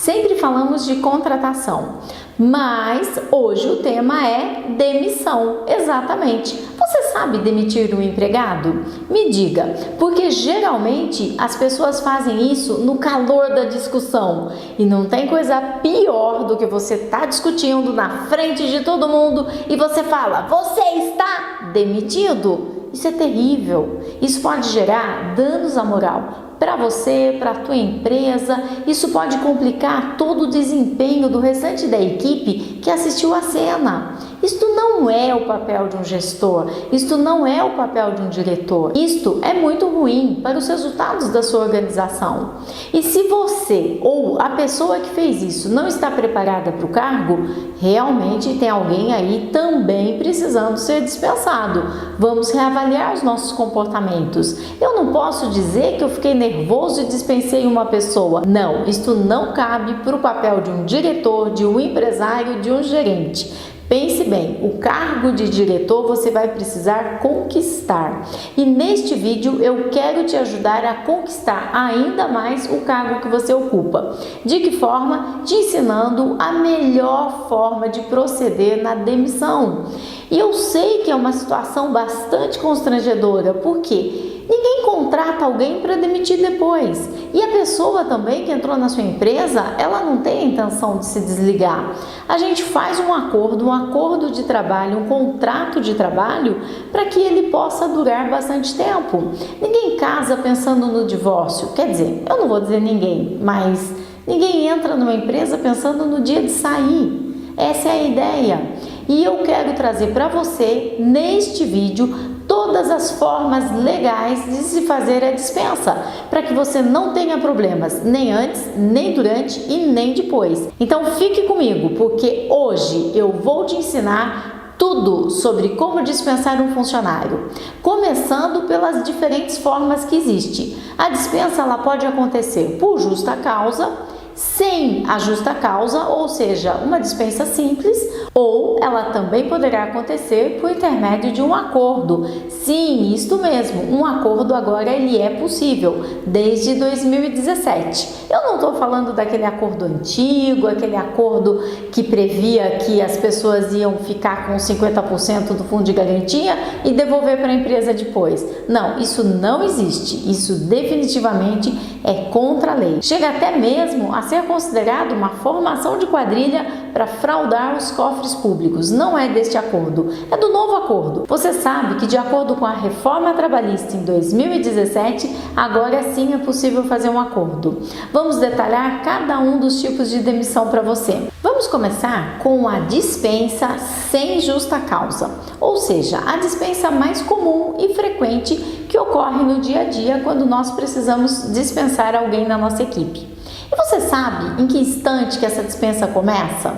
Sempre falamos de contratação, mas hoje o tema é demissão, exatamente. Você sabe demitir um empregado? Me diga, porque geralmente as pessoas fazem isso no calor da discussão e não tem coisa pior do que você estar discutindo na frente de todo mundo e você fala, você está demitido? Isso é terrível, isso pode gerar danos à moral para você, para a tua empresa, isso pode complicar todo o desempenho do restante da equipe que assistiu à cena. Isto não é o papel de um gestor, isto não é o papel de um diretor, isto é muito ruim para os resultados da sua organização. E se você ou a pessoa que fez isso não está preparada para o cargo, realmente tem alguém aí também precisando ser dispensado. Vamos reavaliar os nossos comportamentos. Eu não posso dizer que eu fiquei nervoso e dispensei uma pessoa. Não, isto não cabe para o papel de um diretor, de um empresário, de um gerente. Pense bem, o cargo de diretor você vai precisar conquistar. E neste vídeo eu quero te ajudar a conquistar ainda mais o cargo que você ocupa. De que forma? Te ensinando a melhor forma de proceder na demissão. E eu sei que é uma situação bastante constrangedora, porque ninguém contrata alguém para demitir depois. E a pessoa também que entrou na sua empresa, ela não tem a intenção de se desligar. A gente faz um acordo de trabalho, um contrato de trabalho para que ele possa durar bastante tempo. Ninguém casa pensando no divórcio. Quer dizer, eu não vou dizer ninguém, mas ninguém entra numa empresa pensando no dia de sair. Essa é a ideia. E eu quero trazer para você, neste vídeo, todas as formas legais de se fazer a dispensa, para que você não tenha problemas nem antes, nem durante e nem depois. Então fique comigo, porque hoje eu vou te ensinar tudo sobre como dispensar um funcionário, começando pelas diferentes formas que existe. A dispensa ela pode acontecer por justa causa, sem a justa causa, ou seja, uma dispensa simples, ou ela também poderá acontecer por intermédio de um acordo. Sim, isto mesmo, um acordo agora ele é possível, desde 2017. Eu não estou falando daquele acordo antigo, aquele acordo que previa que as pessoas iam ficar com 50% do fundo de garantia e devolver para a empresa depois. Não, isso não existe, isso definitivamente é contra a lei. Chega até mesmo a ser considerado uma formação de quadrilha para fraudar os cofres públicos. Não é deste acordo, é do novo acordo. Você sabe que de acordo com a reforma trabalhista em 2017, agora sim é possível fazer um acordo. Vamos detalhar cada um dos tipos de demissão para você. Vamos começar com a dispensa sem justa causa, ou seja, a dispensa mais comum e frequente que ocorre no dia a dia quando nós precisamos dispensar alguém na nossa equipe. E você sabe em que instante que essa dispensa começa?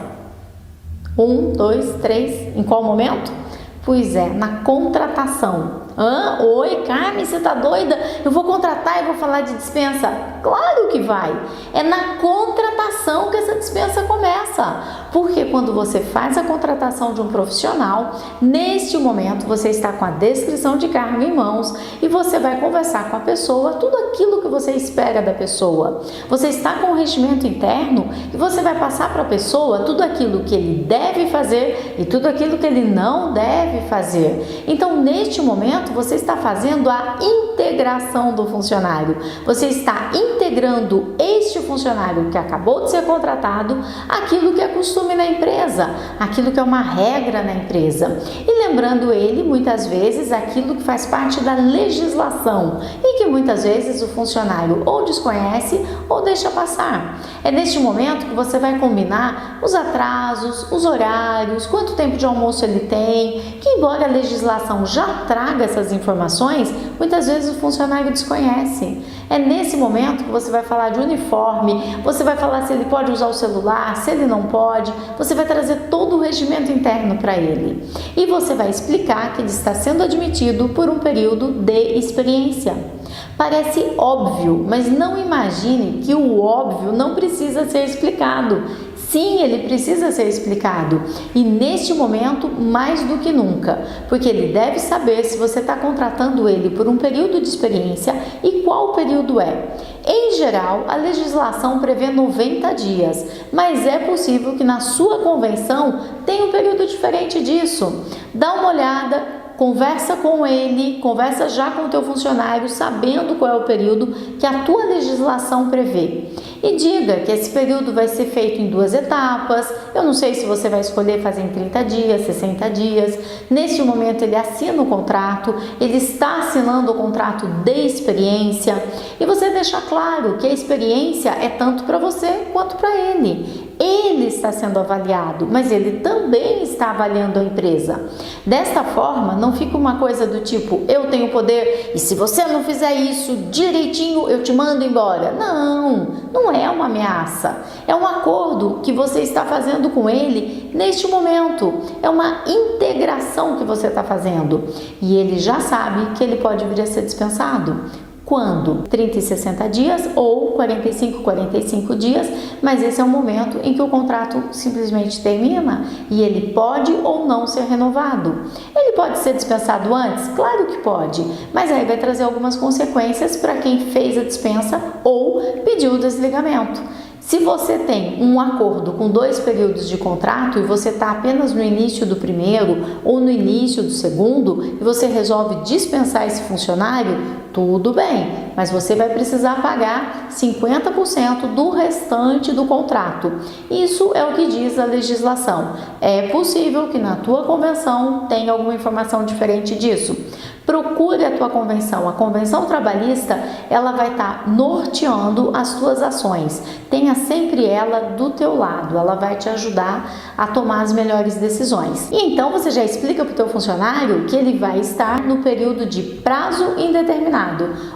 1, 2, 3, em qual momento? Pois é, na contratação. Oi, Carmen, você tá doida? Eu vou contratar e vou falar de dispensa? Claro que vai! É na contratação que essa dispensa começa. Porque quando você faz a contratação de um profissional, neste momento você está com a descrição de cargo em mãos e você vai conversar com a pessoa tudo aquilo que você espera da pessoa. Você está com o regimento interno e você vai passar para a pessoa tudo aquilo que ele deve fazer e tudo aquilo que ele não deve fazer. Então, neste momento, você está fazendo a integração do funcionário. Você está integrando este funcionário que acabou de ser contratado àquilo que é costume na empresa, aquilo que é uma regra na empresa. E lembrando ele, muitas vezes, aquilo que faz parte da legislação e que muitas vezes o funcionário ou desconhece ou deixa passar. É neste momento que você vai combinar os atrasos, os horários, quanto tempo de almoço ele tem, que embora a legislação já traga essas informações, muitas vezes o funcionário desconhece. É nesse momento que você vai falar de uniforme, você vai falar se ele pode usar o celular, se ele não pode, você vai trazer todo o regimento interno para ele. E você vai explicar que ele está sendo admitido por um período de experiência. Parece óbvio, mas não imagine que o óbvio não precisa ser explicado. Sim, ele precisa ser explicado e neste momento mais do que nunca, porque ele deve saber se você está contratando ele por um período de experiência e qual período é. Em Em geral, a legislação prevê 90 dias, mas é possível que na sua convenção tenha um período diferente disso. Dá uma olhada, conversa com ele, conversa já com o teu funcionário, sabendo qual é o período que a tua legislação prevê. E diga que esse período vai ser feito em 2 etapas. Eu não sei se você vai escolher fazer em 30 dias, 60 dias. Neste momento ele assina o contrato, ele está assinando o contrato de experiência e você deixa claro que a experiência é tanto para você quanto para ele. Ele está sendo avaliado, mas ele também está avaliando a empresa. Desta forma, não fica uma coisa do tipo, eu tenho poder e se você não fizer isso direitinho, eu te mando embora. Não é uma ameaça. É um acordo que você está fazendo com ele neste momento. É uma integração que você está fazendo. E ele já sabe que ele pode vir a ser dispensado. Quando? 30 e 60 dias ou 45 dias, mas esse é o momento em que o contrato simplesmente termina e ele pode ou não ser renovado. Ele pode ser dispensado antes? Claro que pode, mas aí vai trazer algumas consequências para quem fez a dispensa ou pediu o desligamento. Se você tem um acordo com 2 períodos de contrato e você está apenas no início do primeiro ou no início do segundo e você resolve dispensar esse funcionário, tudo bem, mas você vai precisar pagar 50% do restante do contrato. Isso é o que diz a legislação. É possível que na tua convenção tenha alguma informação diferente disso. Procure a tua convenção. A convenção trabalhista, ela vai estar norteando as tuas ações. Tenha sempre ela do teu lado. Ela vai te ajudar a tomar as melhores decisões. E então você já explica para o teu funcionário que ele vai estar no período de prazo indeterminado.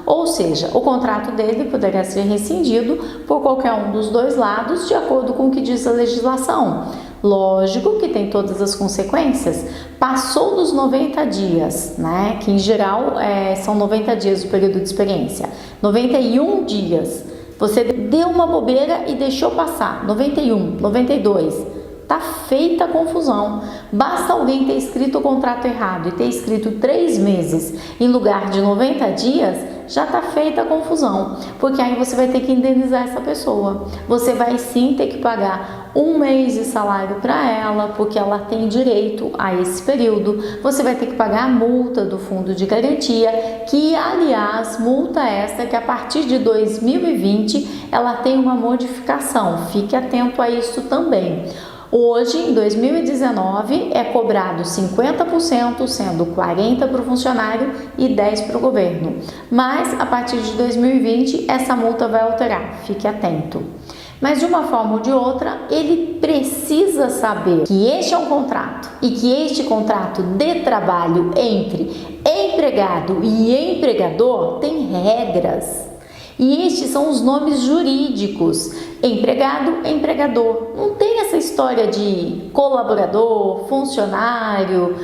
Ou seja, o contrato dele poderá ser rescindido por qualquer um dos 2 lados, de acordo com o que diz a legislação. Lógico que tem todas as consequências. Passou dos 90 dias, né? Que em geral são 90 dias o período de experiência. 91 dias. Você deu uma bobeira e deixou passar. 91, 92. Tá feita a confusão. Basta alguém ter escrito o contrato errado e ter escrito 3 meses em lugar de 90 dias, já tá feita a confusão, porque aí você vai ter que indenizar essa pessoa. Você vai sim ter que pagar 1 mês de salário para ela, porque ela tem direito a esse período. Você vai ter que pagar a multa do fundo de garantia, que aliás, multa esta que a partir de 2020 ela tem uma modificação. Fique atento a isso também. Hoje, em 2019, é cobrado 50%, sendo 40% para o funcionário e 10% para o governo. Mas, a partir de 2020, essa multa vai alterar, fique atento. Mas, de uma forma ou de outra, ele precisa saber que este é um contrato e que este contrato de trabalho entre empregado e empregador tem regras. E estes são os nomes jurídicos: empregado, empregador. Não tem essa história de colaborador, funcionário,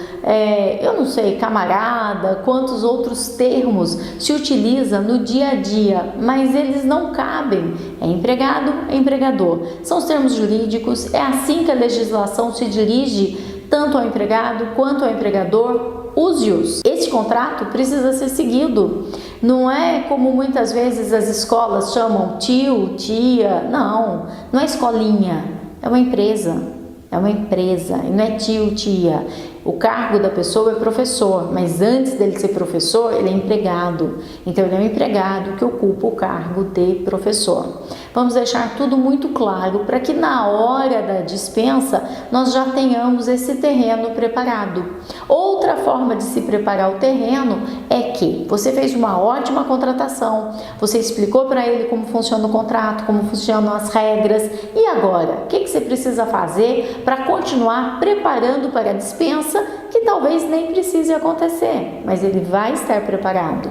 eu não sei, camarada, quantos outros termos se utiliza no dia a dia, mas eles não cabem. É empregado, empregador. São os termos jurídicos, é assim que a legislação se dirige tanto ao empregado quanto ao empregador. Use-os. Este contrato precisa ser seguido. Não é como muitas vezes as escolas chamam tio, tia. Não é escolinha, é uma empresa. É uma empresa e não é tio, tia. O cargo da pessoa é professor, mas antes dele ser professor, ele é empregado. Então, ele é um empregado que ocupa o cargo de professor. Vamos deixar tudo muito claro para que na hora da dispensa nós já tenhamos esse terreno preparado. Outra forma de se preparar o terreno é que você fez uma ótima contratação, você explicou para ele como funciona o contrato, como funcionam as regras, e agora, o que você precisa fazer para continuar preparando para a dispensa, que talvez nem precise acontecer, mas ele vai estar preparado?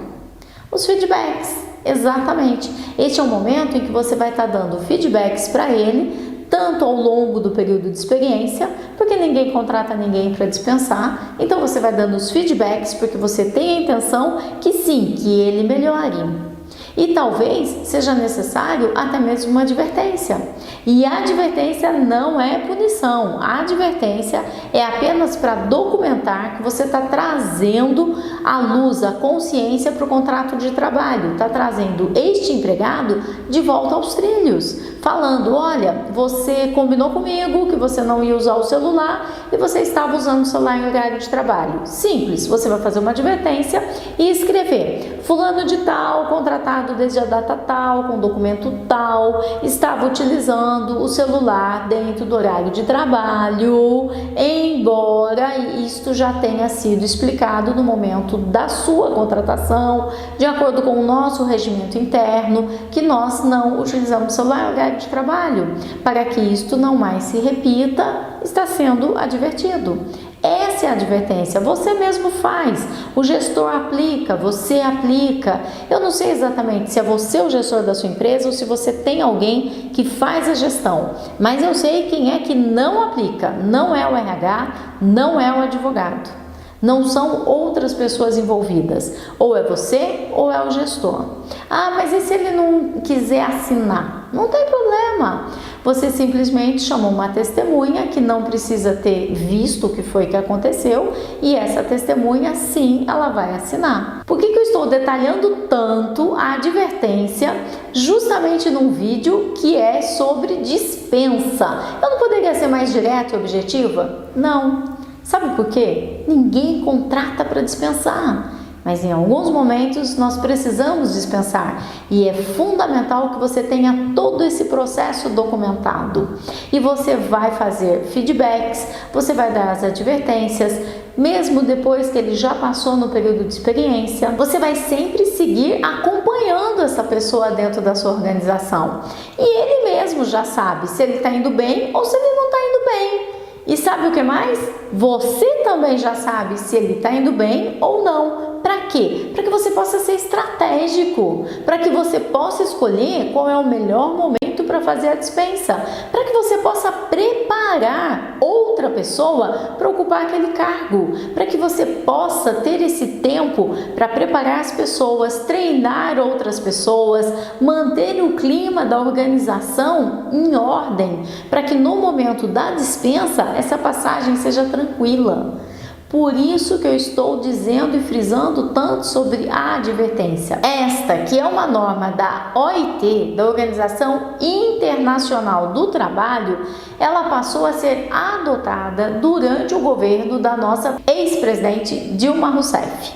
Os feedbacks, exatamente. Este é o momento em que você vai estar dando feedbacks para ele, tanto ao longo do período de experiência, porque ninguém contrata ninguém para dispensar, então você vai dando os feedbacks porque você tem a intenção que sim, que ele melhore. E talvez seja necessário até mesmo uma advertência. E a advertência não é punição. A advertência é apenas para documentar que você está trazendo à luz, a consciência para o contrato de trabalho. Está trazendo este empregado de volta aos trilhos. Falando, olha, você combinou comigo que você não ia usar o celular e você estava usando o celular em horário de trabalho. Simples, você vai fazer uma advertência e escrever: fulano de tal, contratado desde a data tal, com documento tal, estava utilizando o celular dentro do horário de trabalho, embora isto já tenha sido explicado no momento da sua contratação, de acordo com o nosso regimento interno, que nós não utilizamos o celular em horário de trabalho. Para que isto não mais se repita, está sendo advertido. Essa é a advertência, você mesmo faz, o gestor aplica, você aplica. Eu não sei exatamente se é você o gestor da sua empresa ou se você tem alguém que faz a gestão, mas eu sei quem é que não aplica, não é o RH, não é o advogado. Não são outras pessoas envolvidas, ou é você ou é o gestor. Ah, mas e se ele não quiser assinar? Não tem problema. Você simplesmente chamou uma testemunha que não precisa ter visto o que foi que aconteceu e essa testemunha, sim, ela vai assinar. Por que eu estou detalhando tanto a advertência justamente num vídeo que é sobre dispensa? Eu não poderia ser mais direta e objetiva? Não. Sabe por quê? Ninguém contrata para dispensar, mas em alguns momentos nós precisamos dispensar e é fundamental que você tenha todo esse processo documentado. E você vai fazer feedbacks, você vai dar as advertências, mesmo depois que ele já passou no período de experiência, você vai sempre seguir acompanhando essa pessoa dentro da sua organização. E ele mesmo já sabe se ele está indo bem ou se ele não está indo bem. E sabe o que mais? Você também já sabe se ele está indo bem ou não. Para quê? Para que você possa ser estratégico, para que você possa escolher qual é o melhor momento para fazer a dispensa, para que você possa preparar outra pessoa para ocupar aquele cargo, para que você possa ter esse tempo para preparar as pessoas, treinar outras pessoas, manter o clima da organização em ordem, para que no momento da dispensa essa passagem seja tranquila. Por isso que eu estou dizendo e frisando tanto sobre a advertência. Esta, que é uma norma da OIT, da Organização Internacional do Trabalho, ela passou a ser adotada durante o governo da nossa ex-presidente Dilma Rousseff.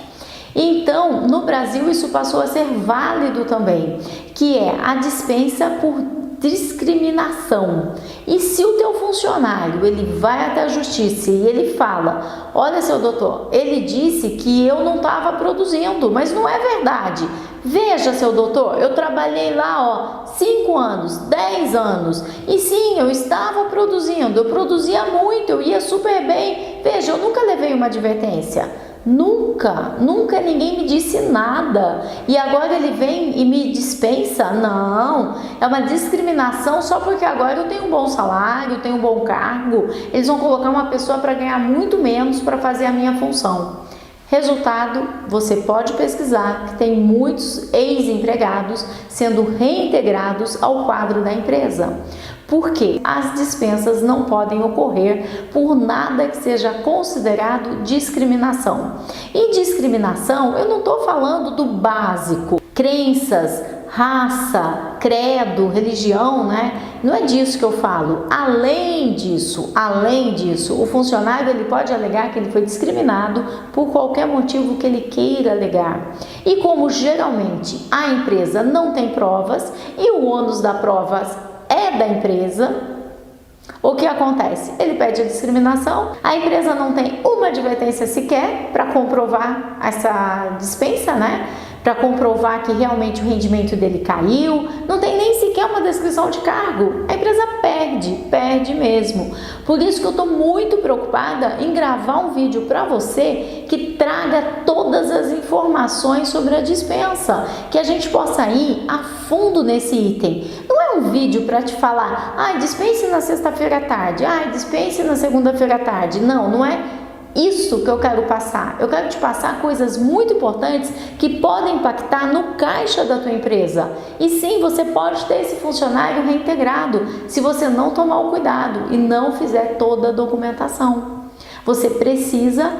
Então, no Brasil, isso passou a ser válido também, que é a dispensa por discriminação. E se o teu funcionário ele vai até a justiça e ele fala: olha, seu doutor, ele disse que eu não estava produzindo, mas não é verdade. Veja, seu doutor, eu trabalhei lá 5 anos, 10 anos e sim, eu estava produzindo, eu produzia muito, eu ia super bem. Veja, eu nunca levei uma advertência. Nunca ninguém me disse nada. E agora ele vem e me dispensa? Não, é uma discriminação só porque agora eu tenho um bom salário, tenho um bom cargo. Eles vão colocar uma pessoa para ganhar muito menos para fazer a minha função. Resultado, você pode pesquisar que tem muitos ex-empregados sendo reintegrados ao quadro da empresa. Porque as dispensas não podem ocorrer por nada que seja considerado discriminação. E discriminação, eu não estou falando do básico, crenças, raça, credo, religião, né? Não é disso que eu falo. Além disso, o funcionário ele pode alegar que ele foi discriminado por qualquer motivo que ele queira alegar. E como geralmente a empresa não tem provas e o ônus da prova é da empresa, o que acontece? Ele pede a discriminação, a empresa não tem uma advertência sequer para comprovar essa dispensa, né? Para comprovar que realmente o rendimento dele caiu, não tem nem sequer uma descrição de cargo. A empresa perde mesmo. Por isso que eu estou muito preocupada em gravar um vídeo para você que traga todas as informações sobre a dispensa, que a gente possa ir a fundo nesse item. Não é um vídeo para te falar, dispense na sexta-feira à tarde, dispense na segunda-feira à tarde. Não é isso que eu quero passar. Eu quero te passar coisas muito importantes que podem impactar no caixa da tua empresa. E sim, você pode ter esse funcionário reintegrado se você não tomar o cuidado e não fizer toda a documentação. Você precisa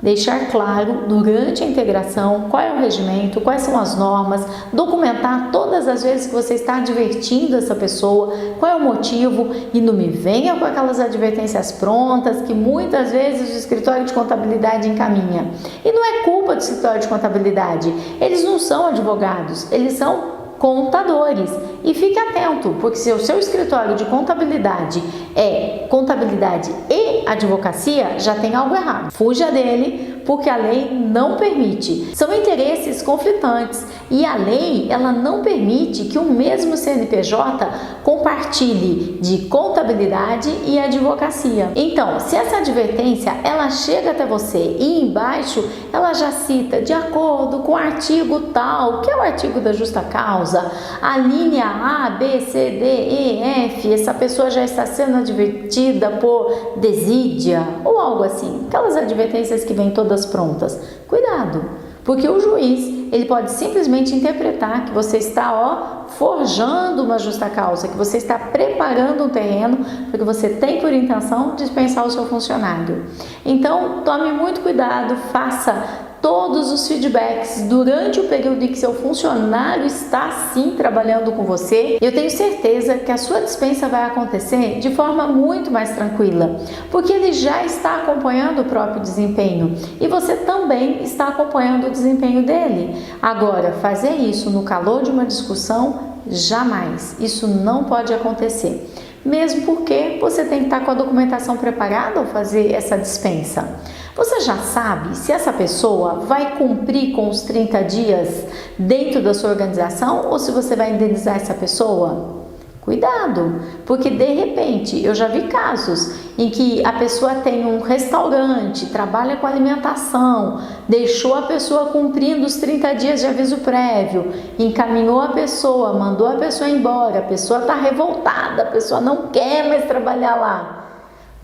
deixar claro durante a integração qual é o regimento, quais são as normas, documentar todas as vezes que você está advertindo essa pessoa, qual é o motivo, e não me venha com aquelas advertências prontas que muitas vezes o escritório de contabilidade encaminha. E não é culpa do escritório de contabilidade, eles não são advogados, eles são contadores. E fique atento, porque se o seu escritório de contabilidade é contabilidade e advocacia, já tem algo errado. Fuja dele, porque a lei não permite. São interesses conflitantes e a lei, ela não permite que o mesmo CNPJ compartilhe de contabilidade e advocacia. Então, se essa advertência ela chega até você e embaixo ela já cita de acordo com o artigo tal, que é o artigo da justa causa, a linha A, B, C, D, E, F, essa pessoa já está sendo advertida por desídia ou algo assim, aquelas advertências que vêm todas prontas. Cuidado, porque o juiz ele pode simplesmente interpretar que você está forjando uma justa causa, que você está preparando um terreno porque você tem por intenção dispensar o seu funcionário. Então tome muito cuidado, faça todos os feedbacks durante o período em que seu funcionário está sim trabalhando com você. Eu tenho certeza que a sua dispensa vai acontecer de forma muito mais tranquila, porque ele já está acompanhando o próprio desempenho e você também está acompanhando o desempenho dele. Agora, fazer isso no calor de uma discussão, jamais. Isso não pode acontecer. Mesmo porque você tem que estar com a documentação preparada ao fazer essa dispensa. Você já sabe se essa pessoa vai cumprir com os 30 dias dentro da sua organização ou se você vai indenizar essa pessoa? Cuidado, porque de repente eu já vi casos em que a pessoa tem um restaurante, trabalha com alimentação, deixou a pessoa cumprindo os 30 dias de aviso prévio, encaminhou a pessoa, mandou a pessoa embora, a pessoa está revoltada, a pessoa não quer mais trabalhar lá.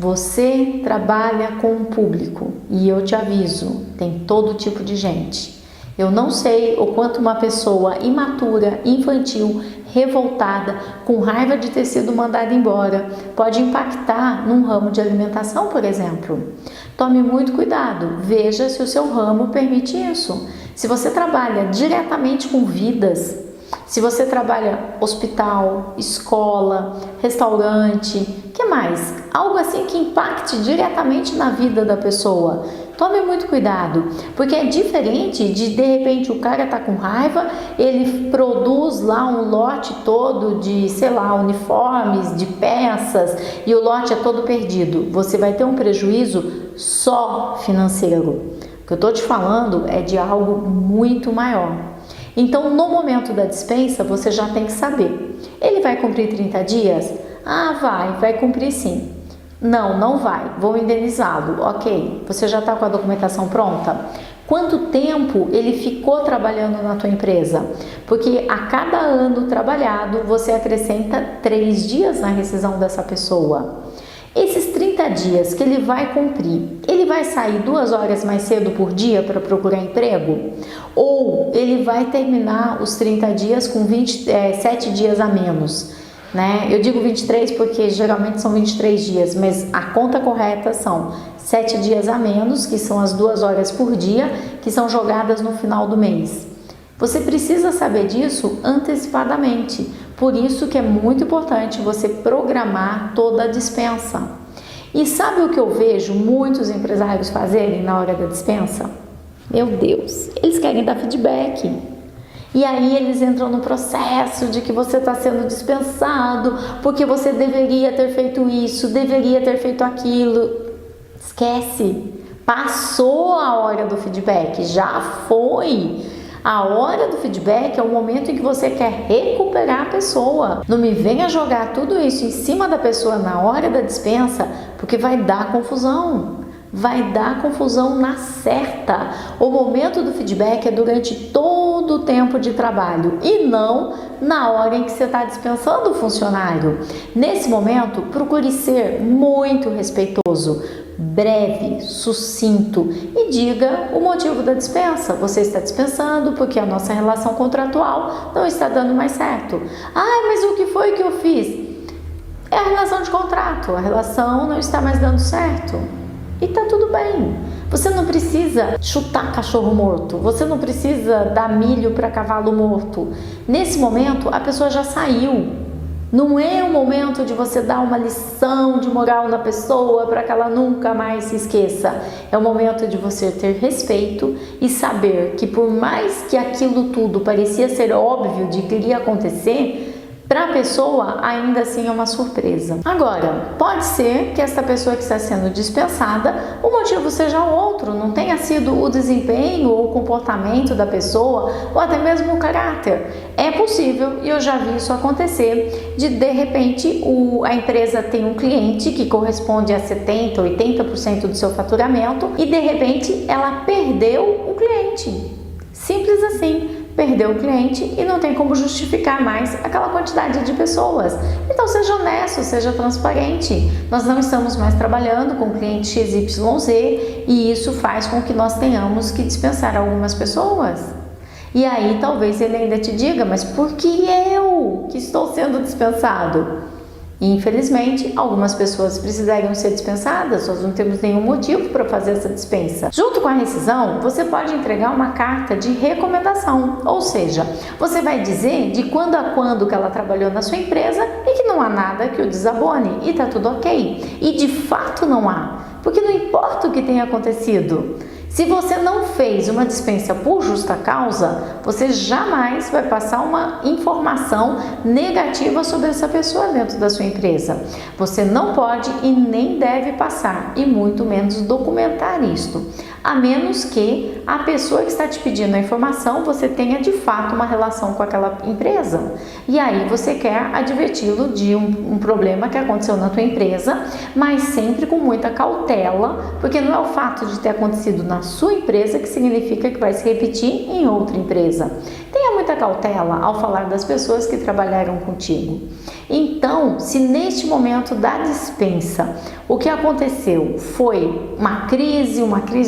Você trabalha com o público e eu te aviso, tem todo tipo de gente. Eu não sei o quanto uma pessoa imatura, infantil, revoltada, com raiva de ter sido mandada embora, pode impactar num ramo de alimentação, por exemplo. Tome muito cuidado, veja se o seu ramo permite isso. Se você trabalha diretamente com vidas, se você trabalha hospital, escola, restaurante, que mais? Algo assim que impacte diretamente na vida da pessoa. Tome muito cuidado, porque é diferente de repente o cara tá com raiva, ele produz lá um lote todo de, sei lá, uniformes, de peças e o lote é todo perdido. Você vai ter um prejuízo só financeiro. O que eu tô te falando é de algo muito maior. Então, no momento da dispensa, você já tem que saber. Ele vai cumprir 30 dias? Ah, vai cumprir sim. Não, não vai, vou indenizá-lo. Ok, você já está com a documentação pronta? Quanto tempo ele ficou trabalhando na tua empresa? Porque a cada ano trabalhado, você acrescenta 3 dias na rescisão dessa pessoa. Esses 30 dias que ele vai cumprir, ele vai sair 2 horas mais cedo por dia para procurar emprego? Ou ele vai terminar os 30 dias com 7 dias a menos? Né? Eu digo 23 porque geralmente são 23 dias, mas a conta correta são 7 dias a menos, que são as 2 horas por dia, que são jogadas no final do mês. Você precisa saber disso antecipadamente, por isso que é muito importante você programar toda a dispensa. E sabe o que eu vejo muitos empresários fazerem na hora da dispensa? Meu Deus, eles querem dar feedback. E aí eles entram no processo de que você está sendo dispensado, porque você deveria ter feito isso, deveria ter feito aquilo. Esquece, passou a hora do feedback, já foi. A hora do feedback é o momento em que você quer recuperar a pessoa. Não me venha jogar tudo isso em cima da pessoa na hora da dispensa, porque vai dar confusão. Vai dar confusão na certa. O momento do feedback é durante todo o tempo de trabalho e não na hora em que você está dispensando o funcionário. Nesse momento, procure ser muito respeitoso. breve, sucinto e diga o motivo da dispensa. Você está dispensando porque a nossa relação contratual não está dando mais certo. Ah, mas o que foi que eu fiz? É a relação de contrato, a relação não está mais dando certo. E tá tudo bem. Você não precisa chutar cachorro morto, você não precisa dar milho para cavalo morto. Nesse momento, a pessoa já saiu. Não é o momento de você dar uma lição de moral na pessoa para que ela nunca mais se esqueça. É o momento de você ter respeito e saber que por mais que aquilo tudo parecia ser óbvio de que iria acontecer, para a pessoa ainda assim é uma surpresa. Agora, pode ser que essa pessoa que está sendo dispensada, o motivo seja outro, não tenha sido o desempenho ou o comportamento da pessoa ou até mesmo o caráter. É possível, e eu já vi isso acontecer, de repente a empresa tem um cliente que corresponde a 70%, 80% do seu faturamento e de repente ela perdeu o cliente. Simples assim. Perdeu o cliente e não tem como justificar mais aquela quantidade de pessoas. Então seja honesto, seja transparente. Nós não estamos mais trabalhando com o cliente XYZ e isso faz com que nós tenhamos que dispensar algumas pessoas. E aí talvez ele ainda te diga, mas por que eu que estou sendo dispensado? E, infelizmente, algumas pessoas precisariam ser dispensadas, nós não temos nenhum motivo para fazer essa dispensa. Junto com a rescisão, você pode entregar uma carta de recomendação, ou seja, você vai dizer de quando a quando que ela trabalhou na sua empresa e que não há nada que o desabone e está tudo ok. E de fato não há, porque não importa o que tenha acontecido. Se você não fez uma dispensa por justa causa, você jamais vai passar uma informação negativa sobre essa pessoa dentro da sua empresa. Você não pode e nem deve passar, e muito menos documentar isto, a menos que a pessoa que está te pedindo a informação, você tenha de fato uma relação com aquela empresa. E aí você quer adverti-lo de um problema que aconteceu na tua empresa, mas sempre com muita cautela, porque não é o fato de ter acontecido na sua empresa que significa que vai se repetir em outra empresa. Tenha muita cautela ao falar das pessoas que trabalharam contigo. Então, se neste momento da dispensa o que aconteceu foi uma crise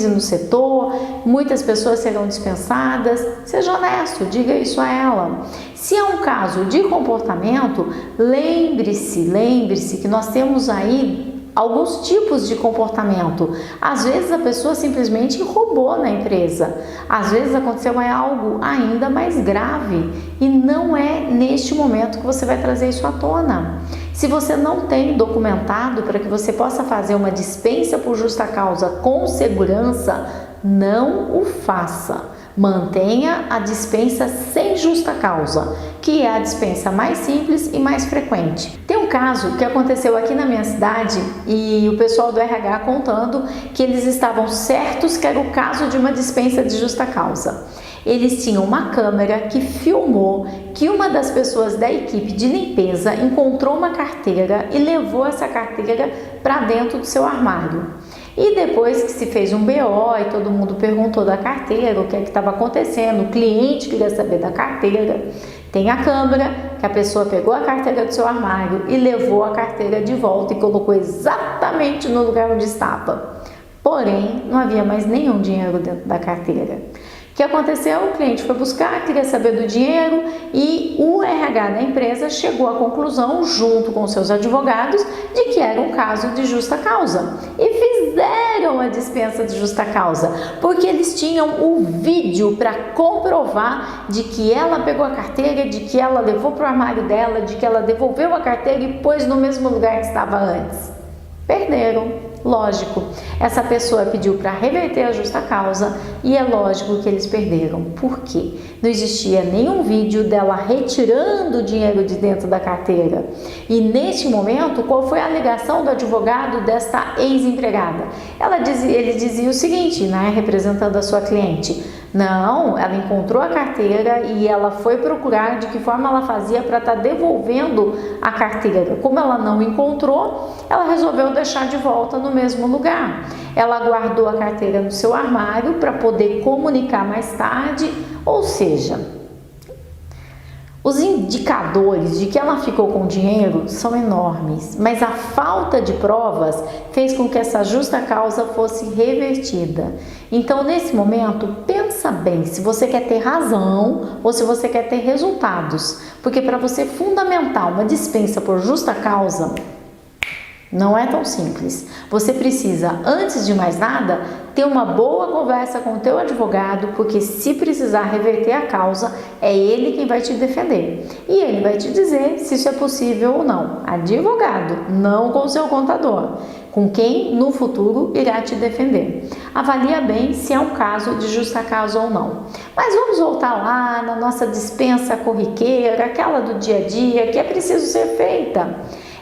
no setor, muitas pessoas serão dispensadas, seja honesto, diga isso a ela. Se é um caso de comportamento, lembre-se que nós temos aí alguns tipos de comportamento. Às vezes a pessoa simplesmente roubou na empresa, às vezes aconteceu algo ainda mais grave e não é neste momento que você vai trazer isso à tona. Se você não tem documentado para que você possa fazer uma dispensa por justa causa com segurança, não o faça. Mantenha a dispensa sem justa causa, que é a dispensa mais simples e mais frequente. Tem um caso que aconteceu aqui na minha cidade e o pessoal do RH contando que eles estavam certos que era o caso de uma dispensa de justa causa. Eles tinham uma câmera que filmou que uma das pessoas da equipe de limpeza encontrou uma carteira e levou essa carteira para dentro do seu armário. E depois que se fez um BO e todo mundo perguntou da carteira, o que é que estava acontecendo, o cliente queria saber da carteira, tem a câmera que a pessoa pegou a carteira do seu armário e levou a carteira de volta e colocou exatamente no lugar onde estava. Porém, não havia mais nenhum dinheiro dentro da carteira. O que aconteceu? O cliente foi buscar, queria saber do dinheiro e o RH da empresa chegou à conclusão, junto com seus advogados, de que era um caso de justa causa. E fizeram a dispensa de justa causa, porque eles tinham o vídeo para comprovar de que ela pegou a carteira, de que ela levou para o armário dela, de que ela devolveu a carteira e pôs no mesmo lugar que estava antes. Perderam. Lógico, essa pessoa pediu para reverter a justa causa e é lógico que eles perderam. Por quê? Não existia nenhum vídeo dela retirando o dinheiro de dentro da carteira. E neste momento, qual foi a alegação do advogado desta ex-empregada? Ele dizia o seguinte, né, representando a sua cliente: não, ela encontrou a carteira e ela foi procurar de que forma ela fazia para estar devolvendo a carteira. Como ela não encontrou, ela resolveu deixar de volta no mesmo lugar. Ela guardou a carteira no seu armário para poder comunicar mais tarde, ou seja, Os indicadores de que ela ficou com dinheiro são enormes, mas a falta de provas fez com que essa justa causa fosse revertida. Então, nesse momento, pensa bem se você quer ter razão ou se você quer ter resultados, porque para você fundamentar uma dispensa por justa causa, não é tão simples. Você precisa, antes de mais nada, ter uma boa conversa com o teu advogado, porque se precisar reverter a causa, é ele quem vai te defender. E ele vai te dizer se isso é possível ou não. Advogado, não com o seu contador, com quem no futuro irá te defender. Avalia bem se é um caso de justa causa ou não. Mas vamos voltar lá na nossa dispensa corriqueira, aquela do dia a dia, que é preciso ser feita.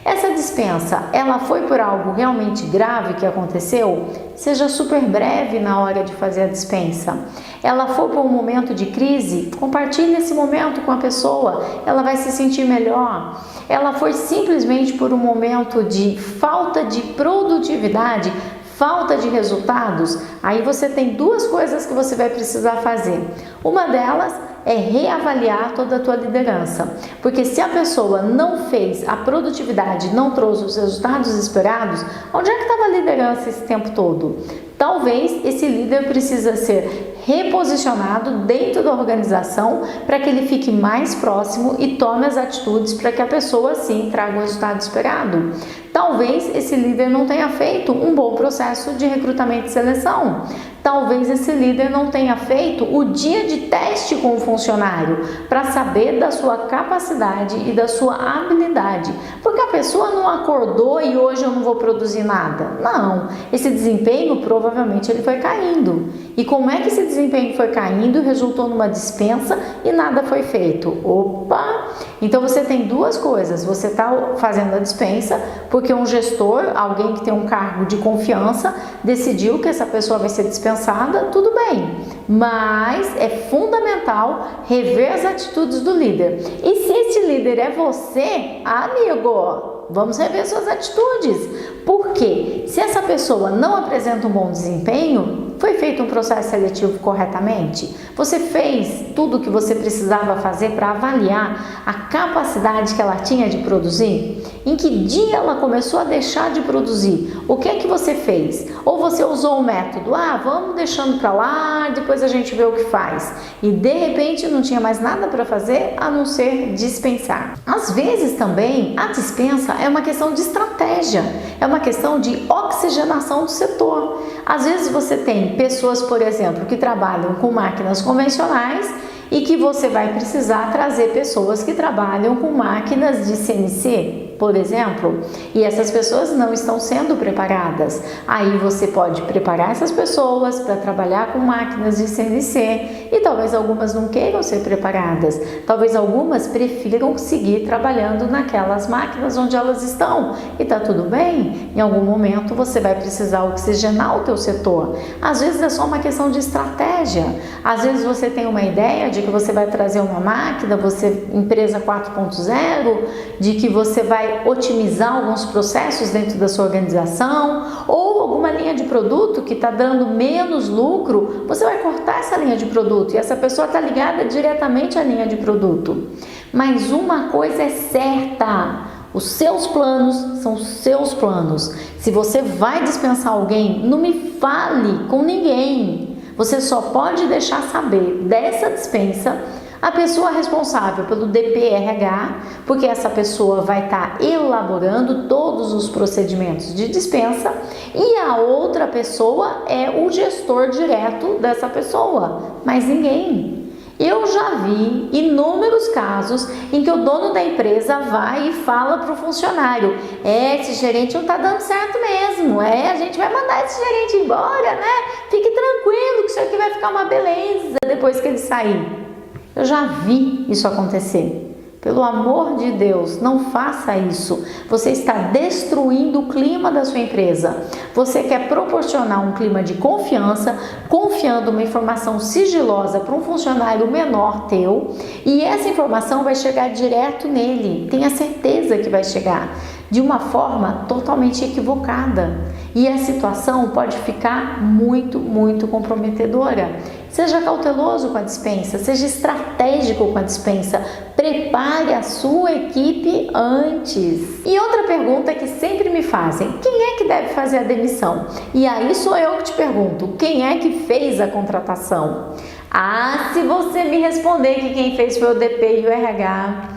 Essa dispensa, ela foi por algo realmente grave que aconteceu? Seja super breve na hora de fazer a dispensa. Ela foi por um momento de crise? Compartilhe esse momento com a pessoa, ela vai se sentir melhor. Ela foi simplesmente por um momento de falta de produtividade, falta de resultados? Aí você tem duas coisas que você vai precisar fazer. Uma delas é reavaliar toda a tua liderança, porque se a pessoa não fez a produtividade, não trouxe os resultados esperados, onde é que estava a liderança esse tempo todo? Talvez esse líder precisa ser reposicionado dentro da organização para que ele fique mais próximo e tome as atitudes para que a pessoa sim traga o resultado esperado. Talvez esse líder não tenha feito um bom processo de recrutamento e seleção. Talvez esse líder não tenha feito o dia de teste com o funcionário para saber da sua capacidade e da sua habilidade. Porque a pessoa não acordou e hoje eu não vou produzir nada. Não, esse desempenho provavelmente ele foi caindo. E como é que esse desempenho foi caindo e resultou numa dispensa e nada foi feito? Opa! Então você tem duas coisas. Você está fazendo a dispensa porque um gestor, alguém que tem um cargo de confiança, decidiu que essa pessoa vai ser dispensada, tudo bem. Mas é fundamental rever as atitudes do líder. E se esse líder é você, amigo, vamos rever suas atitudes. Por quê? Se essa pessoa não apresenta um bom desempenho, foi feito um processo seletivo corretamente? Você fez tudo o que você precisava fazer para avaliar a capacidade que ela tinha de produzir? Em que dia ela começou a deixar de produzir? O que é que você fez? Ou você usou o método, vamos deixando para lá, depois a gente vê o que faz. E de repente não tinha mais nada para fazer a não ser dispensar. Às vezes também a dispensa é uma questão de estratégia, é uma questão de oxigenação do setor. Às vezes você tem pessoas, por exemplo, que trabalham com máquinas convencionais e que você vai precisar trazer pessoas que trabalham com máquinas de CNC, por exemplo, e essas pessoas não estão sendo preparadas. Aí você pode preparar essas pessoas para trabalhar com máquinas de CNC e talvez algumas não queiram ser preparadas, talvez algumas prefiram seguir trabalhando naquelas máquinas onde elas estão e tá tudo bem. Em algum momento você vai precisar oxigenar o teu setor. Às vezes é só uma questão de estratégia. Às vezes você tem uma ideia de que você vai trazer uma máquina, você empresa 4.0, de que você vai otimizar alguns processos dentro da sua organização ou alguma linha de produto que está dando menos lucro, você vai cortar essa linha de produto e essa pessoa está ligada diretamente à linha de produto. Mas uma coisa é certa, os seus planos são os seus planos. Se você vai dispensar alguém, não me fale com ninguém. Você só pode deixar saber dessa dispensa a pessoa responsável pelo DPRH, porque essa pessoa vai estar elaborando todos os procedimentos de dispensa, e a outra pessoa é o gestor direto dessa pessoa, mas ninguém. Eu já vi inúmeros casos em que o dono da empresa vai e fala para o funcionário: esse gerente não está dando certo mesmo, a gente vai mandar esse gerente embora, né? Fique tranquilo que isso aqui vai ficar uma beleza depois que ele sair. Eu já vi isso acontecer. Pelo amor de Deus, não faça isso. Você está destruindo o clima da sua empresa. Você quer proporcionar um clima de confiança, confiando uma informação sigilosa para um funcionário menor teu, e essa informação vai chegar direto nele. Tenha certeza que vai chegar de uma forma totalmente equivocada. E a situação pode ficar muito, muito comprometedora. Seja cauteloso com a dispensa, seja estratégico com a dispensa, prepare a sua equipe antes. E outra pergunta que sempre me fazem: quem é que deve fazer a demissão? E aí sou eu que te pergunto: quem é que fez a contratação? Ah, se você me responder que quem fez foi o DP e o RH,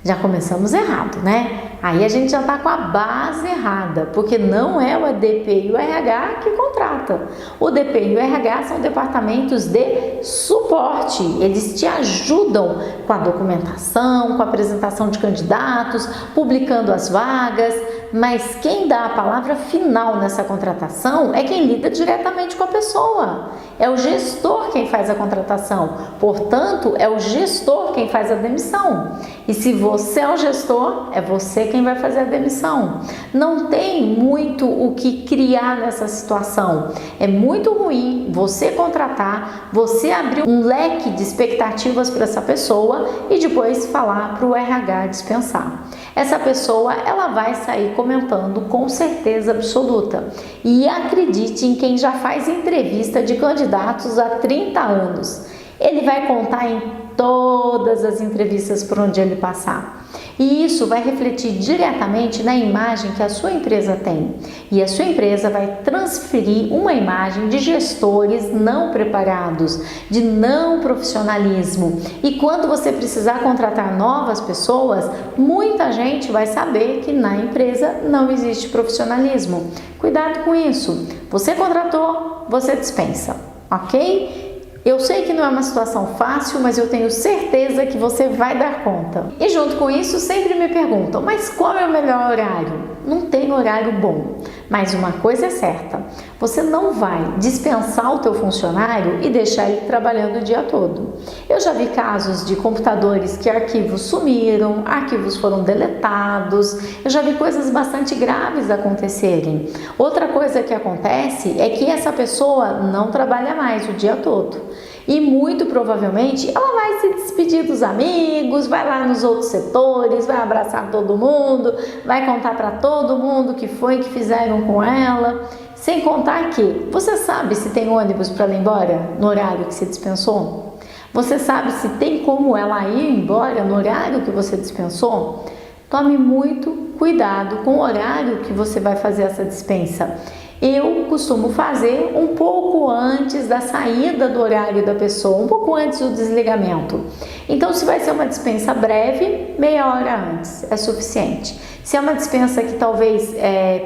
já começamos errado, né? Aí a gente já está com a base errada, porque não é o ADP e o RH que contrata. O DP e o RH são departamentos de suporte, eles te ajudam com a documentação, com a apresentação de candidatos, publicando as vagas, mas quem dá a palavra final nessa contratação é quem lida diretamente com a pessoa. É o gestor quem faz a contratação, portanto, é o gestor quem faz a demissão. E se você é o gestor, é você quem vai fazer a demissão. Não tem muito o que criar nessa situação. É muito ruim você contratar, você abrir um leque de expectativas para essa pessoa e depois falar para o RH dispensar. Essa pessoa, ela vai sair comentando com certeza absoluta. E acredite em quem já faz entrevista de candidatos há 30 anos. Ele vai contar em todas as entrevistas por onde ele passar. E isso vai refletir diretamente na imagem que a sua empresa tem. E a sua empresa vai transferir uma imagem de gestores não preparados, de não profissionalismo. E quando você precisar contratar novas pessoas, muita gente vai saber que na empresa não existe profissionalismo. Cuidado com isso. Você contratou, você dispensa, ok? Eu sei que não é uma situação fácil, mas eu tenho certeza que você vai dar conta. E junto com isso, sempre me perguntam: mas qual é o melhor horário? Não tem horário bom, mas uma coisa é certa: você não vai dispensar o teu funcionário e deixar ele trabalhando o dia todo. Eu já vi casos de computadores que arquivos sumiram, arquivos foram deletados, eu já vi coisas bastante graves acontecerem. Outra coisa que acontece é que essa pessoa não trabalha mais o dia todo. E muito provavelmente ela vai se despedir dos amigos, vai lá nos outros setores, vai abraçar todo mundo, vai contar para todo mundo o que foi que fizeram com ela. Sem contar que você sabe se tem ônibus para ela ir embora no horário que você dispensou? Você sabe se tem como ela ir embora no horário que você dispensou? Tome muito cuidado com o horário que você vai fazer essa dispensa. Eu costumo fazer um pouco antes da saída do horário da pessoa, um pouco antes do desligamento. Então, se vai ser uma dispensa breve, meia hora antes é suficiente. Se é uma dispensa que talvez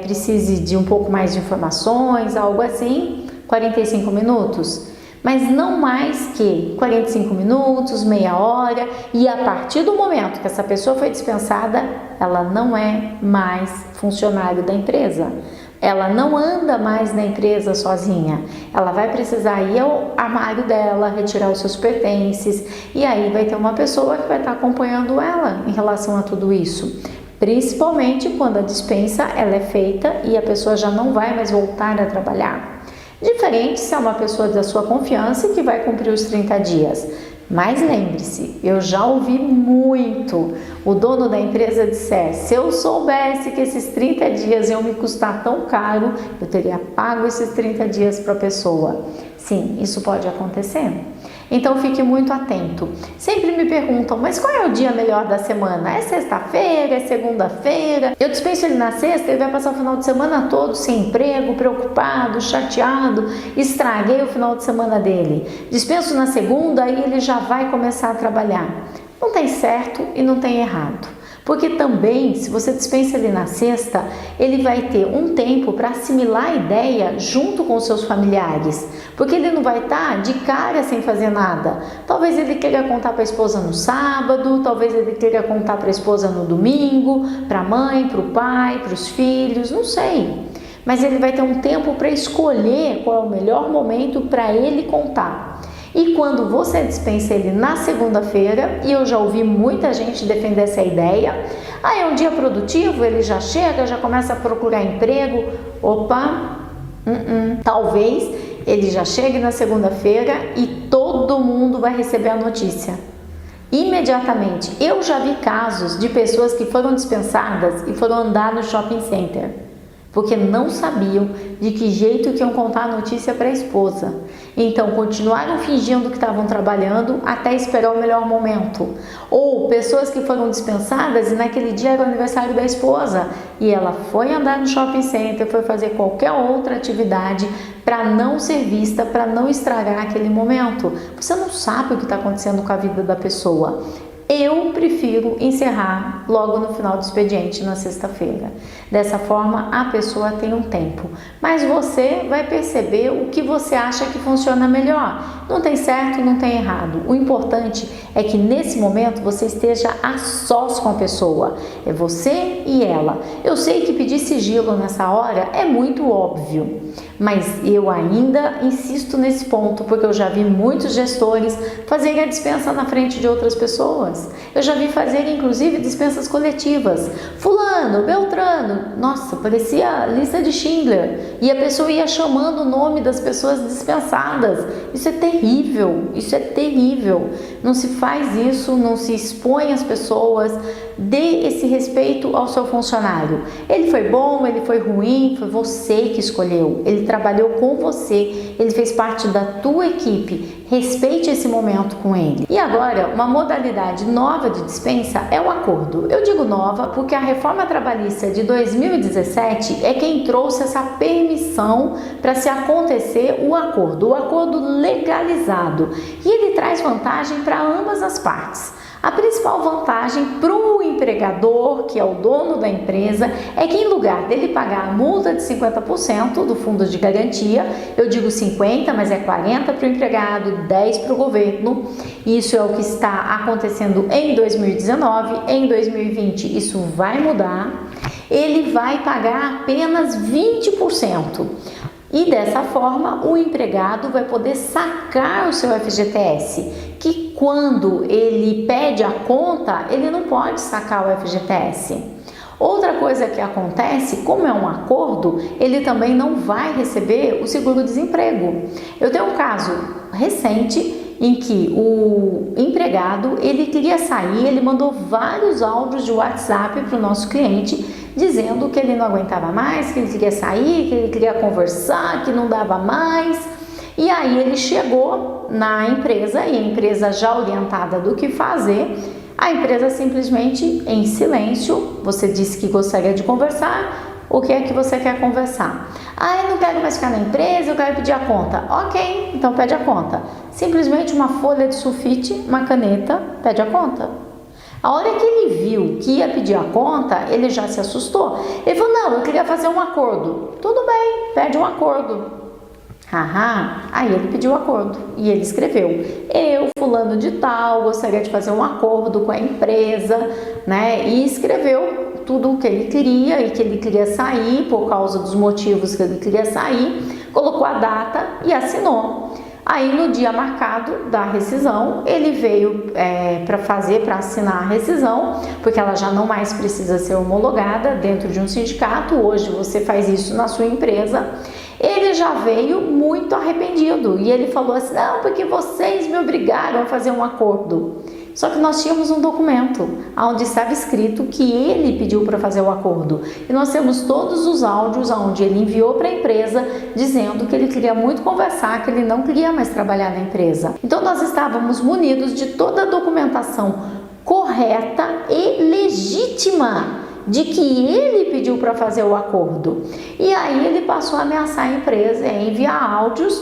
precise de um pouco mais de informações, algo assim, 45 minutos. Mas não mais que 45 minutos, meia hora, e a partir do momento que essa pessoa foi dispensada, ela não é mais funcionário da empresa. Ela não anda mais na empresa sozinha. Ela vai precisar ir ao armário dela, retirar os seus pertences, e aí vai ter uma pessoa que vai estar acompanhando ela em relação a tudo isso. Principalmente quando a dispensa ela é feita e a pessoa já não vai mais voltar a trabalhar. Diferente se é uma pessoa da sua confiança que vai cumprir os 30 dias. Mas lembre-se, eu já ouvi muito o dono da empresa dizer: se eu soubesse que esses 30 dias iam me custar tão caro, eu teria pago esses 30 dias para a pessoa. Sim, isso pode acontecer. Então fique muito atento. Sempre me perguntam: mas qual é o dia melhor da semana? É sexta-feira? É segunda-feira? Eu dispenso ele na sexta, ele vai passar o final de semana todo sem emprego, preocupado, chateado, estraguei o final de semana dele. Dispenso na segunda, aí ele já vai começar a trabalhar. Não tem certo e não tem errado. Porque também, se você dispensa ele na sexta, ele vai ter um tempo para assimilar a ideia junto com os seus familiares. Porque ele não vai estar de cara sem fazer nada. Talvez ele queira contar para a esposa no sábado, talvez ele queira contar para a esposa no domingo, para a mãe, para o pai, para os filhos, não sei. Mas ele vai ter um tempo para escolher qual é o melhor momento para ele contar. E quando você dispensa ele na segunda-feira, e eu já ouvi muita gente defender essa ideia, é um dia produtivo, ele já chega, já começa a procurar emprego. Opa, talvez ele já chegue na segunda-feira e todo mundo vai receber a notícia imediatamente. Eu já vi casos de pessoas que foram dispensadas e foram andar no shopping center, porque não sabiam de que jeito que iam contar a notícia para a esposa. Então, continuaram fingindo que estavam trabalhando até esperar o melhor momento. Ou pessoas que foram dispensadas e naquele dia era o aniversário da esposa e ela foi andar no shopping center, foi fazer qualquer outra atividade para não ser vista, para não estragar aquele momento. Você não sabe o que está acontecendo com a vida da pessoa. Eu prefiro encerrar logo no final do expediente, na sexta-feira. Dessa forma, a pessoa tem um tempo. Mas você vai perceber o que você acha que funciona melhor. Não tem certo, não tem errado. O importante é que nesse momento você esteja a sós com a pessoa. É você e ela. Eu sei que pedir sigilo nessa hora é muito óbvio, mas eu ainda insisto nesse ponto, porque eu já vi muitos gestores fazerem a dispensa na frente de outras pessoas. Eu já vi fazer, inclusive, dispensas coletivas. Fulano, Beltrano, nossa, parecia lista de Schindler. E a pessoa ia chamando o nome das pessoas dispensadas. Isso é terrível, isso é terrível. Não se faz isso, não se expõe as pessoas. Dê esse respeito ao seu funcionário. Ele foi bom, ele foi ruim, foi você que escolheu. Ele trabalhou com você, ele fez parte da tua equipe. Respeite esse momento com ele. E agora, uma modalidade nova de dispensa é o acordo. Eu digo nova porque a reforma trabalhista de 2017 é quem trouxe essa permissão para se acontecer o acordo legalizado. E ele traz vantagem para ambas as partes. A principal vantagem para o empregador, que é o dono da empresa, é que em lugar dele pagar a multa de 50% do fundo de garantia, eu digo 50%, mas é 40% para o empregado, 10% para o governo. Isso é o que está acontecendo em 2019, em 2020 isso vai mudar. Ele vai pagar apenas 20%. E dessa forma, o empregado vai poder sacar o seu FGTS, que quando ele pede a conta, ele não pode sacar o FGTS. Outra coisa que acontece, como é um acordo, ele também não vai receber o seguro-desemprego. Eu tenho um caso recente em que o empregado, ele queria sair, ele mandou vários áudios de WhatsApp para o nosso cliente, dizendo que ele não aguentava mais, que ele queria sair, que ele queria conversar, que não dava mais. E aí ele chegou na empresa, e a empresa já orientada do que fazer, a empresa simplesmente em silêncio, você disse que gostaria de conversar, o que é que você quer conversar? Ah, eu não quero mais ficar na empresa, eu quero pedir a conta. Ok, então pede a conta. Simplesmente uma folha de sulfite, uma caneta, pede a conta. A hora que ele viu que ia pedir a conta, ele já se assustou. Ele falou, não, eu queria fazer um acordo. Tudo bem, pede um acordo. Aí ele pediu o acordo e ele escreveu: eu, fulano de tal, gostaria de fazer um acordo com a empresa, né? E escreveu tudo o que ele queria e que ele queria sair por causa dos motivos que ele queria sair, colocou a data e assinou. Aí no dia marcado da rescisão, ele veio para assinar a rescisão, porque ela já não mais precisa ser homologada dentro de um sindicato, hoje você faz isso na sua empresa. Ele já veio muito arrependido e ele falou assim, não, porque vocês me obrigaram a fazer um acordo. Só que nós tínhamos um documento onde estava escrito que ele pediu para fazer o acordo. E nós temos todos os áudios onde ele enviou para a empresa dizendo que ele queria muito conversar, que ele não queria mais trabalhar na empresa. Então nós estávamos munidos de toda a documentação correta e legítima de que ele pediu para fazer o acordo. E aí ele passou a ameaçar a empresa, enviar áudios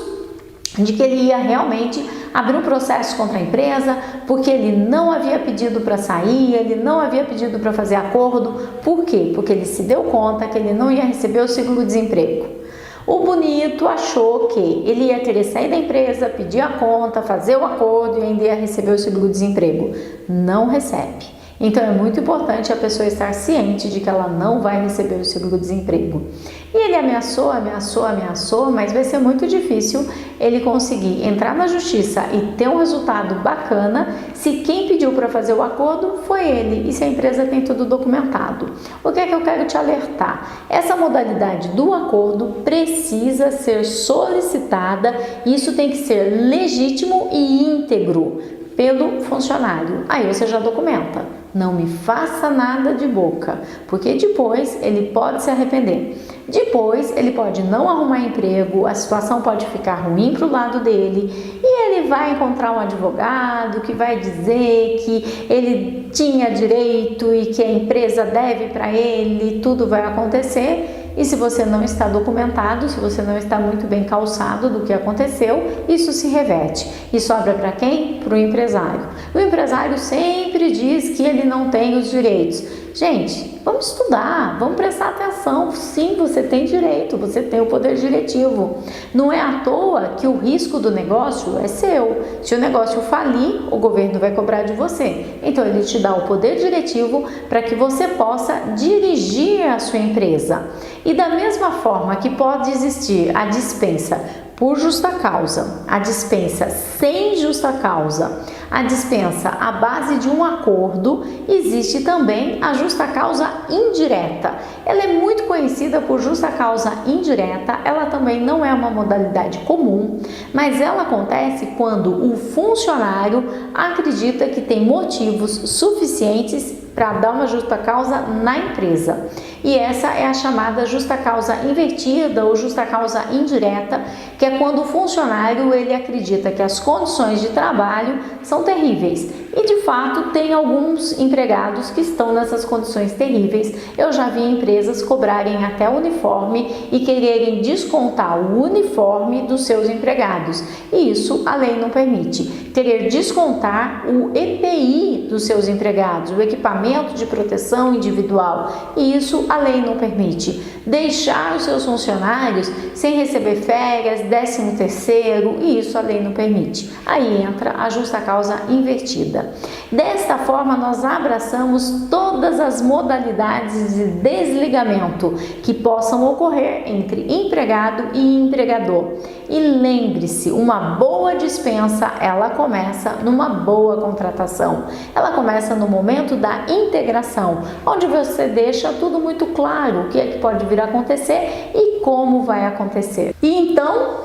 de que ele ia realmente abrir um processo contra a empresa, porque ele não havia pedido para sair, ele não havia pedido para fazer acordo. Por quê? Porque ele se deu conta que ele não ia receber o seguro-desemprego. O bonito achou que ele ia querer sair da empresa, pedir a conta, fazer o acordo e ainda ia receber o seguro-desemprego. Não recebe. Então é muito importante a pessoa estar ciente de que ela não vai receber o seguro-desemprego. E ele ameaçou, mas vai ser muito difícil ele conseguir entrar na justiça e ter um resultado bacana se quem pediu para fazer o acordo foi ele e se a empresa tem tudo documentado. O que é que eu quero te alertar? Essa modalidade do acordo precisa ser solicitada e isso tem que ser legítimo e íntegro pelo funcionário. Aí você já documenta. Não me faça nada de boca, porque depois ele pode se arrepender. Depois ele pode não arrumar emprego, a situação pode ficar ruim para o lado dele e ele vai encontrar um advogado que vai dizer que ele tinha direito e que a empresa deve para ele, tudo vai acontecer. E se você não está documentado, se você não está muito bem calçado do que aconteceu, isso se reverte. E sobra para quem? Para o empresário. O empresário sempre diz que ele não tem os direitos. Gente, vamos estudar, vamos prestar atenção. Sim, você tem direito, você tem o poder diretivo. Não é à toa que o risco do negócio é seu. Se o negócio falir, o governo vai cobrar de você. Então ele te dá o poder diretivo para que você possa dirigir a sua empresa. E da mesma forma que pode existir a dispensa por justa causa, a dispensa sem justa causa, a dispensa à base de um acordo, existe também a justa causa indireta. Ela é muito conhecida por justa causa indireta, ela também não é uma modalidade comum, mas ela acontece quando o funcionário acredita que tem motivos suficientes para dar uma justa causa na empresa. E essa é a chamada justa causa invertida ou justa causa indireta, que é quando o funcionário ele acredita que as condições de trabalho são terríveis. E de fato tem alguns empregados que estão nessas condições terríveis. Eu já vi empresas cobrarem até o uniforme e quererem descontar o uniforme dos seus empregados. E isso a lei não permite. Querer descontar o EPI dos seus empregados, o equipamento de proteção individual. E isso a lei não permite. Deixar os seus funcionários sem receber férias, 13º, e isso a lei não permite. Aí entra a justa causa invertida. Desta forma, nós abraçamos todas as modalidades de desligamento que possam ocorrer entre empregado e empregador. E lembre-se, uma boa dispensa, ela começa numa boa contratação. Ela começa no momento da integração, onde você deixa tudo muito claro, o que é que pode vir a acontecer e como vai acontecer. E então,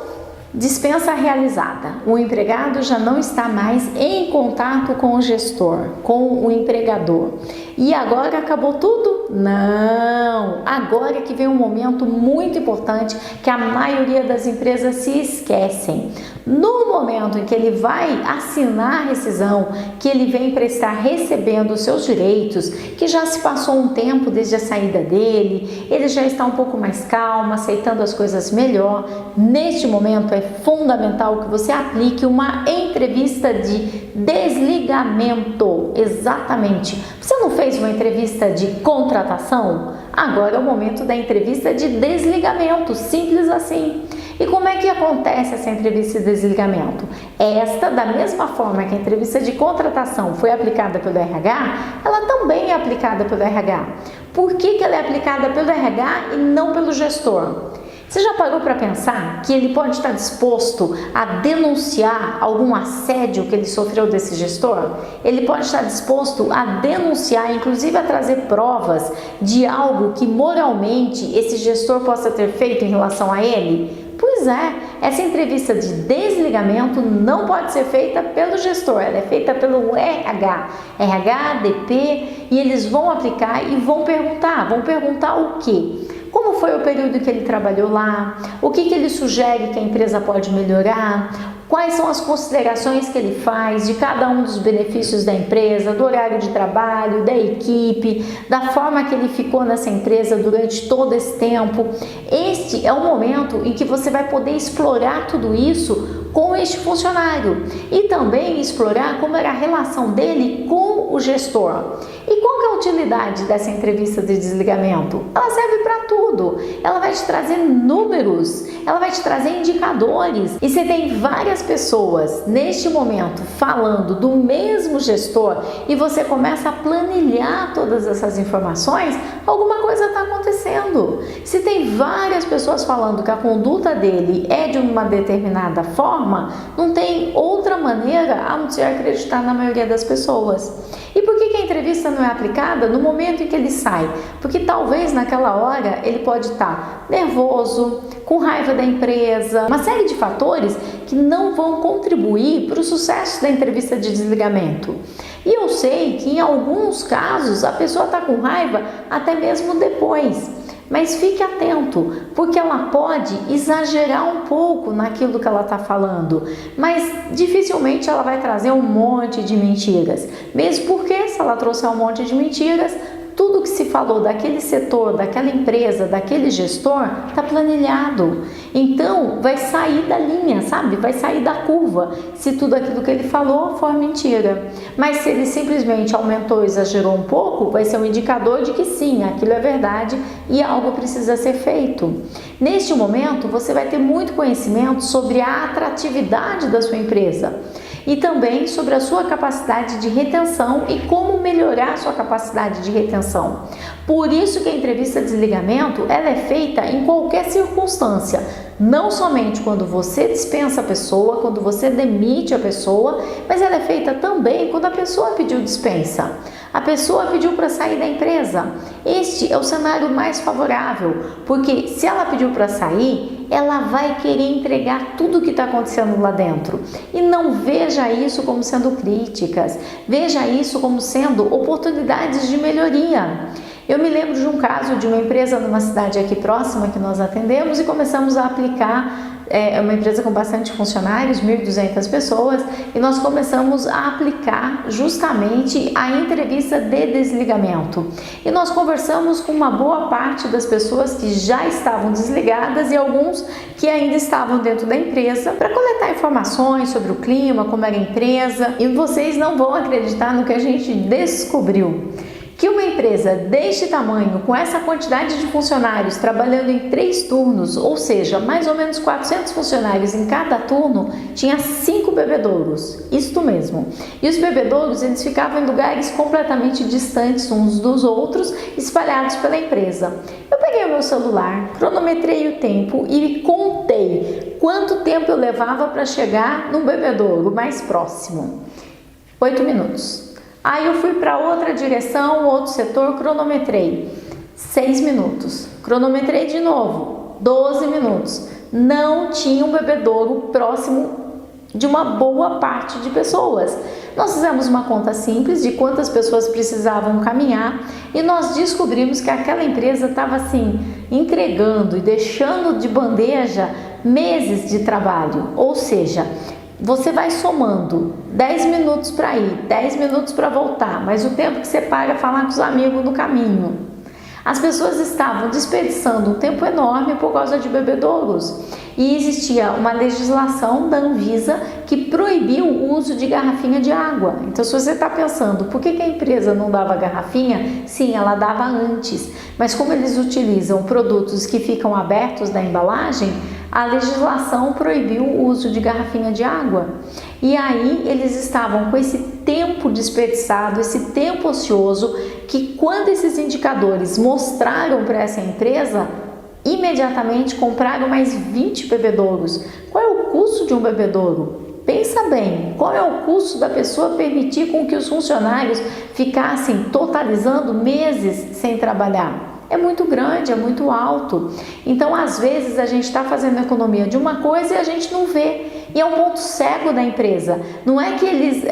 dispensa realizada. O empregado já não está mais em contato com o gestor, com o empregador. E agora acabou tudo? Não! Agora que vem um momento muito importante que a maioria das empresas se esquecem. No momento em que ele vai assinar a rescisão, que ele vem para estar recebendo os seus direitos, que já se passou um tempo desde a saída dele, ele já está um pouco mais calmo, aceitando as coisas melhor. Neste momento é fundamental que você aplique uma entrevista de desligamento. Exatamente. Você não fez uma entrevista de contratação? Agora é o momento da entrevista de desligamento, simples assim. E como é que acontece essa entrevista de desligamento? Esta, da mesma forma que a entrevista de contratação foi aplicada pelo RH, ela também é aplicada pelo RH. Por que ela é aplicada pelo RH e não pelo gestor? Você já parou para pensar que ele pode estar disposto a denunciar algum assédio que ele sofreu desse gestor? Ele pode estar disposto a denunciar, inclusive a trazer provas de algo que moralmente esse gestor possa ter feito em relação a ele? Pois é, essa entrevista de desligamento não pode ser feita pelo gestor, ela é feita pelo RH, DP, e eles vão aplicar e vão perguntar o quê? Como foi o período que ele trabalhou lá? O que ele sugere que a empresa pode melhorar? Quais são as considerações que ele faz de cada um dos benefícios da empresa, do horário de trabalho, da equipe, da forma que ele ficou nessa empresa durante todo esse tempo? Este é o momento em que você vai poder explorar tudo isso com este funcionário e também explorar como era a relação dele com o gestor. E qual que é a utilidade dessa entrevista de desligamento? Ela serve para tudo. Ela vai te trazer números, ela vai te trazer indicadores. E você tem várias pessoas neste momento falando do mesmo gestor e você começa a planilhar todas essas informações, alguma coisa está acontecendo. Se tem várias pessoas falando que a conduta dele é de uma determinada forma, não tem outra maneira a não ser acreditar na maioria das pessoas. E por que é entrevista não é aplicada no momento em que ele sai? Porque talvez naquela hora ele pode estar nervoso, com raiva da empresa, uma série de fatores que não vão contribuir para o sucesso da entrevista de desligamento. E eu sei que em alguns casos a pessoa está com raiva até mesmo depois. Mas fique atento, porque ela pode exagerar um pouco naquilo que ela está falando, mas dificilmente ela vai trazer um monte de mentiras. Mesmo porque, se ela trouxer um monte de mentiras, tudo que se falou daquele setor, daquela empresa, daquele gestor, está planilhado. Então, vai sair da linha, sabe? Vai sair da curva, se tudo aquilo que ele falou for mentira. Mas se ele simplesmente aumentou, exagerou um pouco, vai ser um indicador de que sim, aquilo é verdade e algo precisa ser feito. Neste momento, você vai ter muito conhecimento sobre a atratividade da sua empresa e também sobre a sua capacidade de retenção e como melhorar a sua capacidade de retenção. Por isso que a entrevista de desligamento ela é feita em qualquer circunstância, não somente quando você dispensa a pessoa, quando você demite a pessoa, mas ela é feita também quando a pessoa pediu dispensa. A pessoa pediu para sair da empresa. Este é o cenário mais favorável, porque se ela pediu para sair, ela vai querer entregar tudo o que está acontecendo lá dentro. E não veja isso como sendo críticas, veja isso como sendo oportunidades de melhoria. Eu me lembro de um caso de uma empresa numa cidade aqui próxima que nós atendemos e começamos a aplicar, uma empresa com bastante funcionários, 1.200 pessoas, e nós começamos a aplicar justamente a entrevista de desligamento. E nós conversamos com uma boa parte das pessoas que já estavam desligadas e alguns que ainda estavam dentro da empresa para coletar informações sobre o clima, como era a empresa, e vocês não vão acreditar no que a gente descobriu. Que uma empresa deste tamanho, com essa quantidade de funcionários trabalhando em 3 turnos, ou seja, mais ou menos 400 funcionários em cada turno, tinha 5 bebedouros, isto mesmo. E os bebedouros, eles ficavam em lugares completamente distantes uns dos outros, espalhados pela empresa. Eu peguei o meu celular, cronometrei o tempo e contei quanto tempo eu levava para chegar no bebedouro mais próximo. 8 minutos. Aí eu fui para outra direção, outro setor, cronometrei 6 minutos. Cronometrei de novo, 12 minutos. Não tinha um bebedouro próximo de uma boa parte de pessoas. Nós fizemos uma conta simples de quantas pessoas precisavam caminhar e nós descobrimos que aquela empresa estava assim, entregando e deixando de bandeja meses de trabalho, ou seja, você vai somando 10 minutos para ir, 10 minutos para voltar, mas o tempo que você paga falar com os amigos no caminho. As pessoas estavam desperdiçando um tempo enorme por causa de bebedouros e existia uma legislação da Anvisa que proibiu o uso de garrafinha de água. Então, se você está pensando por que a empresa não dava garrafinha, sim, ela dava antes, mas como eles utilizam produtos que ficam abertos da embalagem, a legislação proibiu o uso de garrafinha de água. E aí eles estavam com esse tempo desperdiçado, esse tempo ocioso, que quando esses indicadores mostraram para essa empresa, imediatamente compraram mais 20 bebedouros. Qual é o custo de um bebedouro? Pensa bem, qual é o custo da pessoa permitir com que os funcionários ficassem totalizando meses sem trabalhar? É muito grande, é muito alto. Então, às vezes, a gente está fazendo economia de uma coisa e a gente não vê. E é um ponto cego da empresa. Não é que eles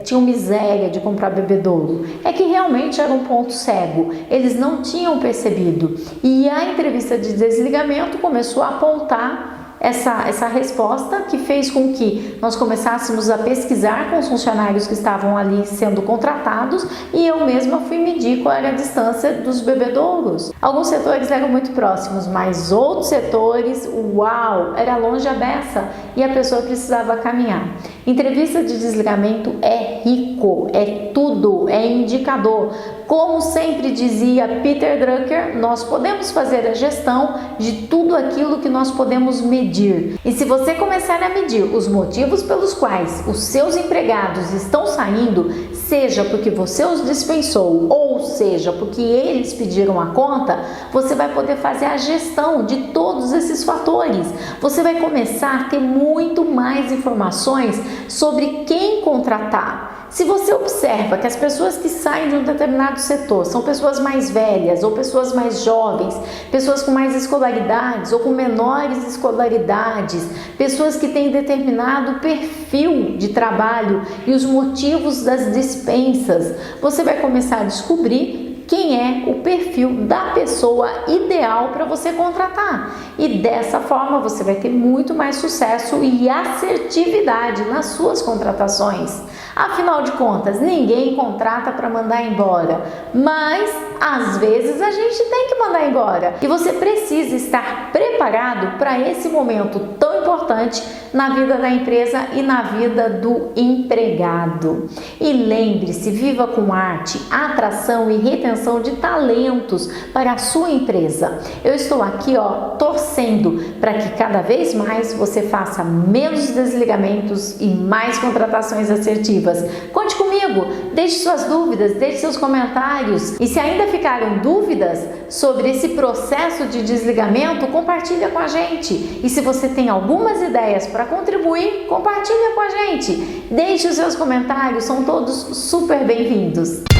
tinham miséria de comprar bebedouro. É que realmente era um ponto cego. Eles não tinham percebido. E a entrevista de desligamento começou a apontar essa resposta, que fez com que nós começássemos a pesquisar com os funcionários que estavam ali sendo contratados e eu mesma fui medir qual era a distância dos bebedouros. Alguns setores eram muito próximos, mas outros setores, uau, era longe a beça e a pessoa precisava caminhar. Entrevista de desligamento é rico, é tudo, é indicador. Como sempre dizia Peter Drucker, nós podemos fazer a gestão de tudo aquilo que nós podemos medir. E se você começar a medir os motivos pelos quais os seus empregados estão saindo, seja porque você os dispensou ou seja porque eles pediram a conta, você vai poder fazer a gestão de todos esses fatores. Você vai começar a ter muito mais informações sobre quem contratar. Se você observa que as pessoas que saem de um determinado setor são pessoas mais velhas ou pessoas mais jovens, pessoas com mais escolaridades ou com menores escolaridades, pessoas que têm determinado perfil de trabalho e os motivos das dispensas, você vai começar a descobrir quem é o perfil da pessoa ideal para você contratar. E dessa forma você vai ter muito mais sucesso e assertividade nas suas contratações. Afinal de contas, ninguém contrata para mandar embora, mas às vezes a gente tem que mandar embora. E você precisa estar preparado para esse momento tão importante na vida da empresa e na vida do empregado. E lembre-se, viva com arte, atração e retenção de talentos para a sua empresa. Eu estou aqui, torcendo para que cada vez mais você faça menos desligamentos e mais contratações assertivas. Conte comigo, deixe suas dúvidas, deixe seus comentários. E se ainda ficaram dúvidas sobre esse processo de desligamento, compartilha com a gente. E se você tem algumas ideias para contribuir, compartilha com a gente. Deixe os seus comentários, são todos super bem-vindos.